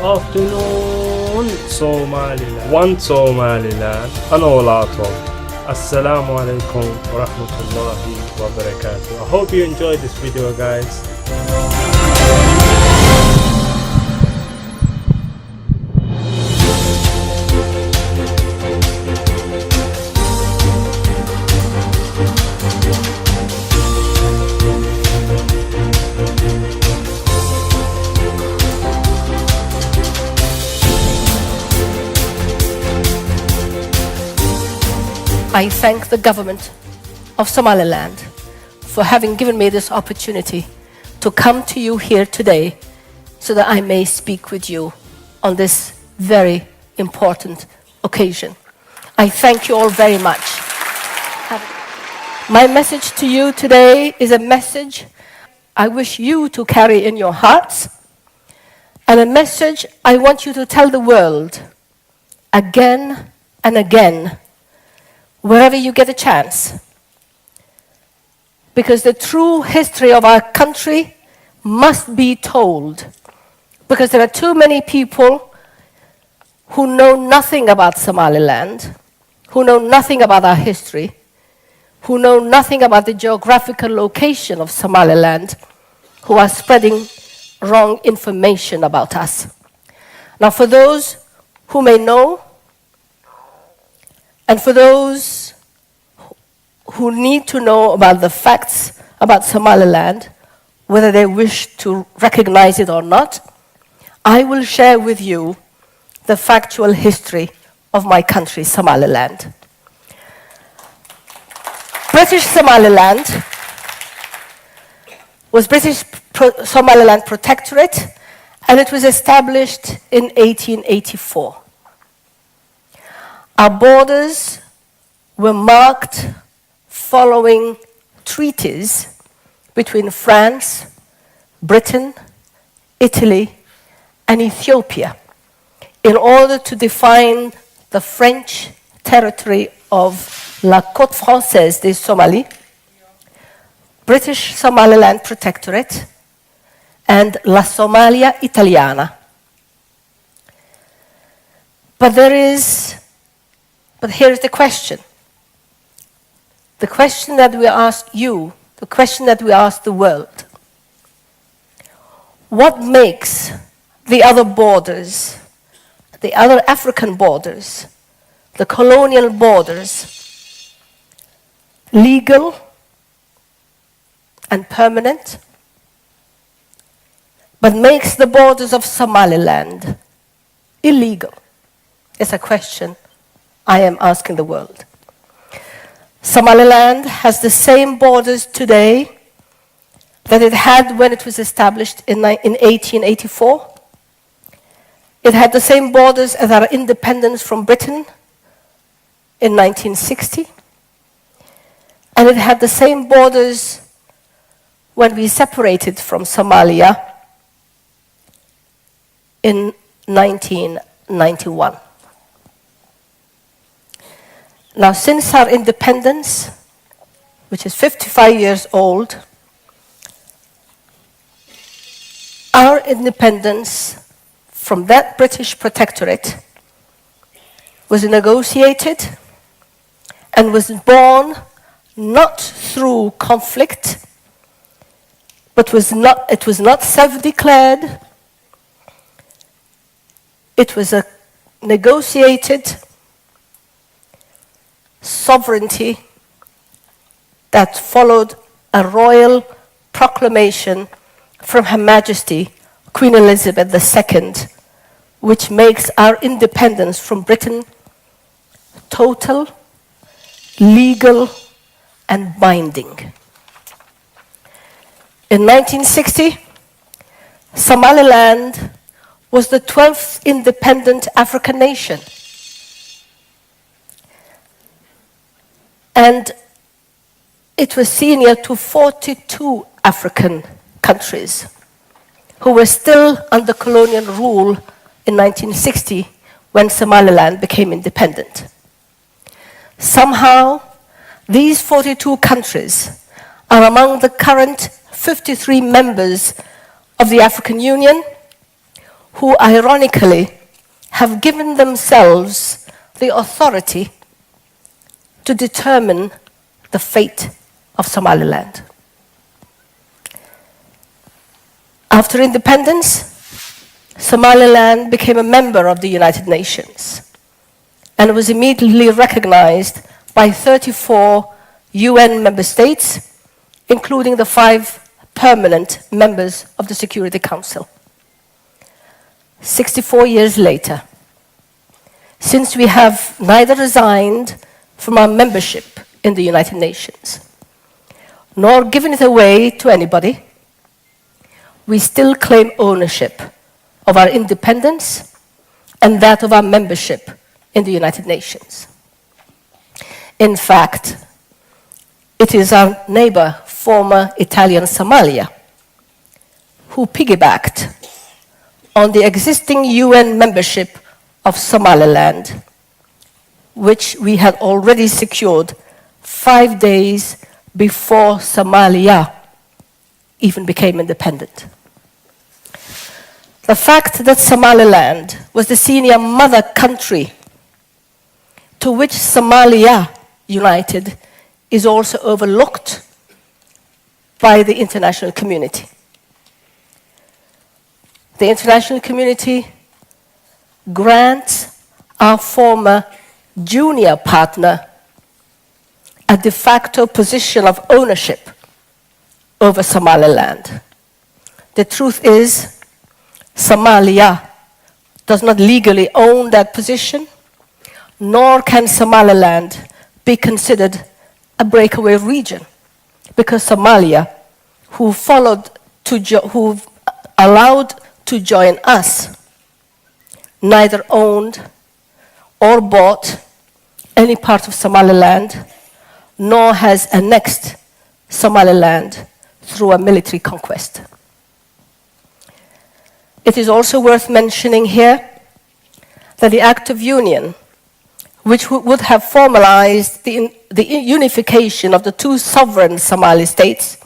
afternoon, Somaliland. One Somaliland, and all out of. Assalamu alaikum wa rahmatullahi wa barakatuh. I hope you enjoyed this video, guys. I thank the government of Somaliland for having given me this opportunity to come to you here today so that I may speak with you on this very important occasion. I thank you all very much. My message to you today is a message I wish you to carry in your hearts, and a message I want you to tell the world again and again, wherever you get a chance. Because the true history of our country must be told. Because there are too many people who know nothing about Somaliland, who know nothing about our history, who know nothing about the geographical location of Somaliland, who are spreading wrong information about us. Now, for those who may know, and for those who need to know about the facts about Somaliland, whether they wish to recognize it or not, I will share with you the factual history of my country, Somaliland. British Somaliland was British Somaliland Protectorate, and it was established in 1884. Our borders were marked following treaties between France, Britain, Italy, and Ethiopia in order to define the French territory of La Côte Française des Somali, British Somaliland Protectorate, and La Somalia Italiana. But here's the question. The question that we ask you, the question that we ask the world. What makes the other borders, the other African borders, the colonial borders, legal and permanent, but makes the borders of Somaliland illegal? It's a question I am asking the world. Somaliland has the same borders today that it had when it was established in 1884. It had the same borders as our independence from Britain in 1960. And it had the same borders when we separated from Somalia in 1991. Now, since our independence, which is 55 years old, our independence from that British protectorate was negotiated and was born not through conflict, but it was not self-declared. It was a negotiated sovereignty that followed a royal proclamation from Her Majesty Queen Elizabeth II, which makes our independence from Britain total, legal, and binding. In 1960, Somaliland was the 12th independent African nation. And it was senior to 42 African countries who were still under colonial rule in 1960 when Somaliland became independent. Somehow, these 42 countries are among the current 53 members of the African Union who ironically have given themselves the authority to determine the fate of Somaliland. After independence, Somaliland became a member of the United Nations and was immediately recognized by 34 UN member states, including the 5 permanent members of the Security Council. 64 years later, since we have neither resigned from our membership in the United Nations, nor given it away to anybody, we still claim ownership of our independence and that of our membership in the United Nations. In fact, it is our neighbor, former Italian Somalia, who piggybacked on the existing UN membership of Somaliland, which we had already secured 5 days before Somalia even became independent. The fact that Somaliland was the senior mother country to which Somalia united is also overlooked by the international community. The international community grants our former junior partner a de facto position of ownership over Somaliland. The truth is, Somalia does not legally own that position, nor can Somaliland be considered a breakaway region, because Somalia, who allowed to join us, neither owned or bought any part of Somaliland, nor has annexed Somaliland through a military conquest. It is also worth mentioning here that the Act of Union, which would have formalized the unification of the 2 sovereign Somali states,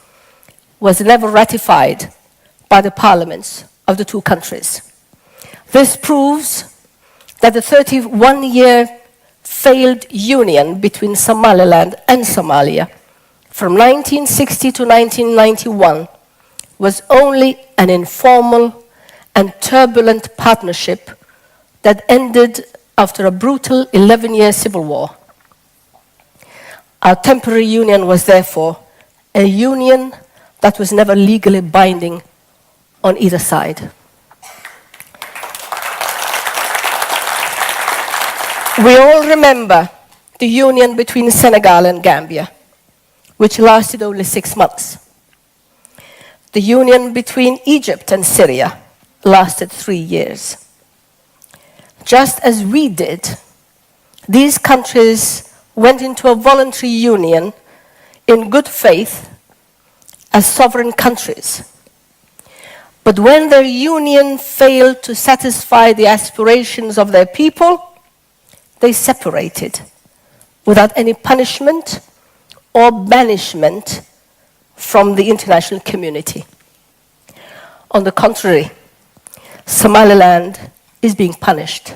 was never ratified by the parliaments of the 2 countries. This proves that the 31-year failed union between Somaliland and Somalia from 1960 to 1991 was only an informal and turbulent partnership that ended after a brutal 11-year civil war. Our temporary union was therefore a union that was never legally binding on either side. We all remember the union between Senegal and Gambia, which lasted only 6 months. The union between Egypt and Syria lasted 3 years. Just as we did, these countries went into a voluntary union in good faith as sovereign countries. But when their union failed to satisfy the aspirations of their people, they separated without any punishment or banishment from the international community. On the contrary, Somaliland is being punished,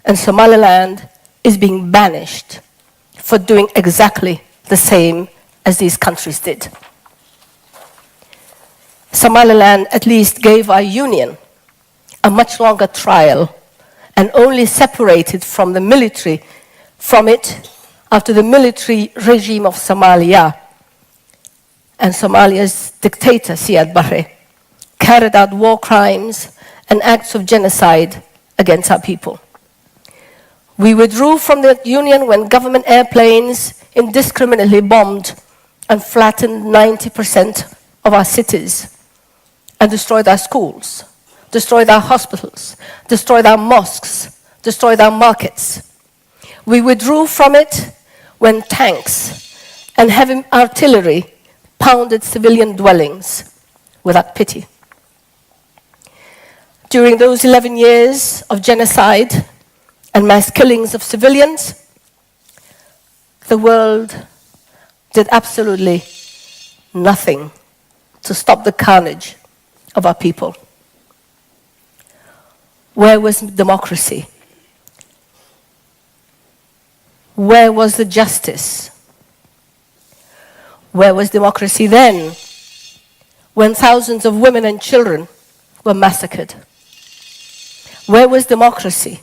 and Somaliland is being banished for doing exactly the same as these countries did. Somaliland at least gave our union a much longer trial and only separated from it after the military regime of Somalia and Somalia's dictator, Siad Barre, carried out war crimes and acts of genocide against our people. We withdrew from the union when government airplanes indiscriminately bombed and flattened 90% of our cities and destroyed our schools, destroyed our hospitals, destroyed our mosques, destroyed our markets. We withdrew from it when tanks and heavy artillery pounded civilian dwellings without pity. During those 11 years of genocide and mass killings of civilians, the world did absolutely nothing to stop the carnage of our people. Where was democracy? Where was the justice? Where was democracy then, when thousands of women and children were massacred? Where was democracy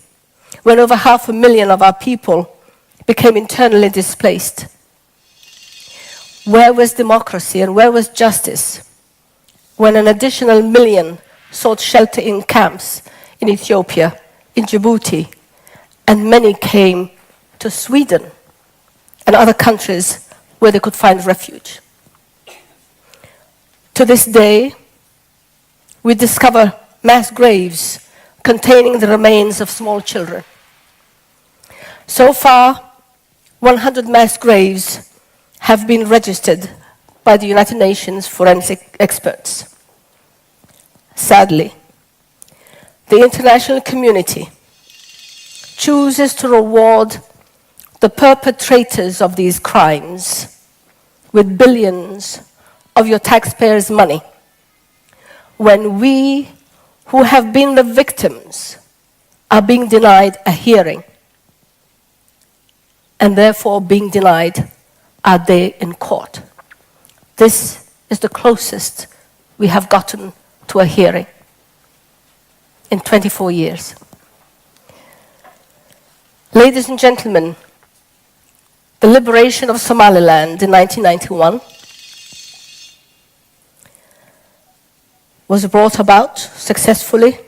when over 500,000 of our people became internally displaced? Where was democracy and where was justice when an additional 1 million sought shelter in camps in Ethiopia, in Djibouti, and many came to Sweden and other countries where they could find refuge? To this day, we discover mass graves containing the remains of small children. So far, 100 mass graves have been registered by the United Nations forensic experts. Sadly, the international community chooses to reward the perpetrators of these crimes with billions of your taxpayers' money, when we who have been the victims are being denied a hearing and therefore being denied our day in court. This is the closest we have gotten to a hearing in 24 years. Ladies and gentlemen, the liberation of Somaliland in 1991 was brought about successfully,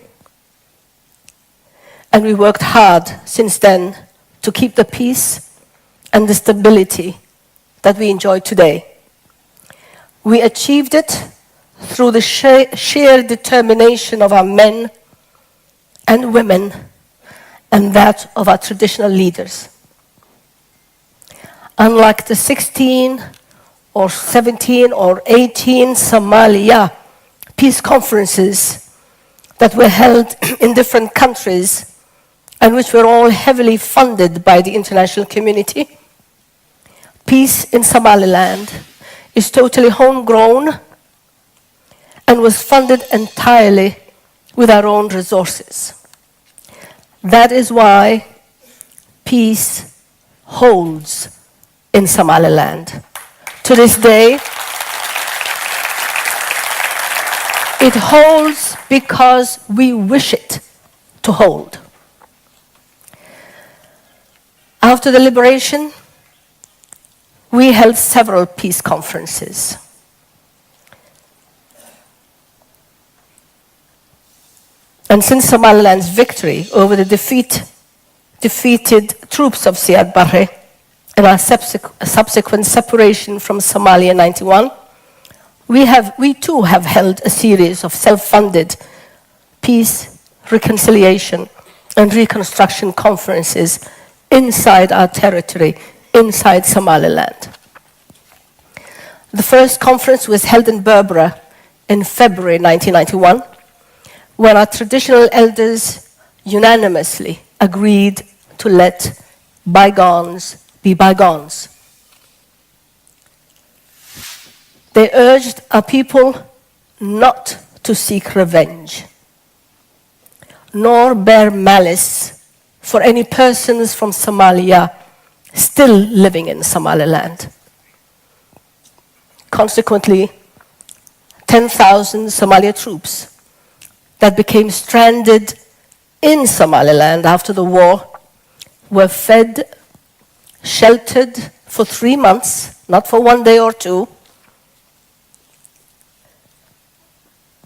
and we worked hard since then to keep the peace and the stability that we enjoy today. We achieved it through the sheer determination of our men and women and that of our traditional leaders. Unlike the 16 or 17 or 18 Somalia peace conferences that were held in different countries and which were all heavily funded by the international community, peace in Somaliland is totally homegrown and was funded entirely with our own resources. That is why peace holds in Somaliland. To this day, it holds because we wish it to hold. After the liberation, we held several peace conferences. And since Somaliland's victory over the defeated troops of Siad Barre and our subsequent separation from Somalia in 1991, we too have held a series of self-funded peace, reconciliation, and reconstruction conferences inside our territory, inside Somaliland. The first conference was held in Berbera in February 1991, where our traditional elders unanimously agreed to let bygones be bygones. They urged our people not to seek revenge, nor bear malice for any persons from Somalia still living in Somaliland. Consequently, 10,000 Somalia troops that became stranded in Somaliland after the war were fed, sheltered for 3 months, not for 1 day or 2,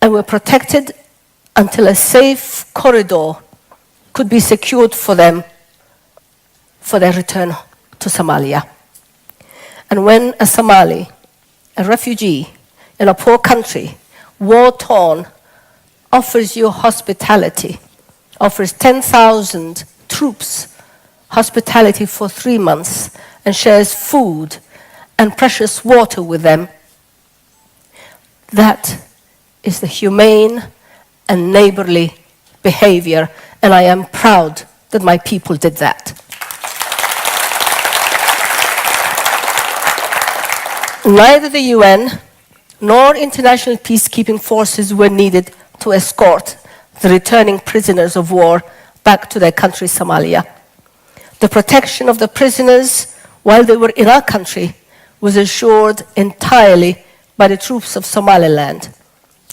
and were protected until a safe corridor could be secured for them for their return to Somalia. And when a Somali, a refugee in a poor country, war-torn, offers you hospitality, offers 10,000 troops hospitality for 3 months, and shares food and precious water with them, that is the humane and neighborly behavior, and I am proud that my people did that. Neither the UN nor international peacekeeping forces were needed to escort the returning prisoners of war back to their country, Somalia. The protection of the prisoners while they were in our country was assured entirely by the troops of Somaliland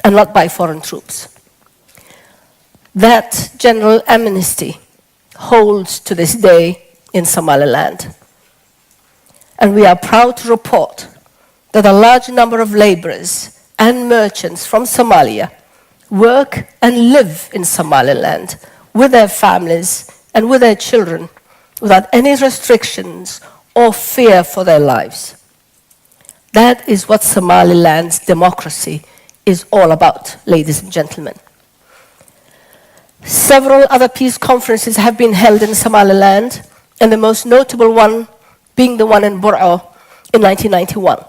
and not by foreign troops. That general amnesty holds to this day in Somaliland. And we are proud to report that a large number of laborers and merchants from Somalia work and live in Somaliland with their families and with their children without any restrictions or fear for their lives. That is what Somaliland's democracy is all about, ladies and gentlemen. Several other peace conferences have been held in Somaliland, and the most notable one being the one in Bur'o in 1991,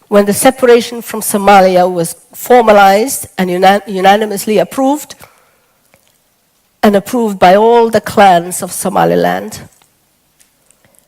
when the separation from Somalia was formalized and unanimously approved, and approved by all the clans of Somaliland.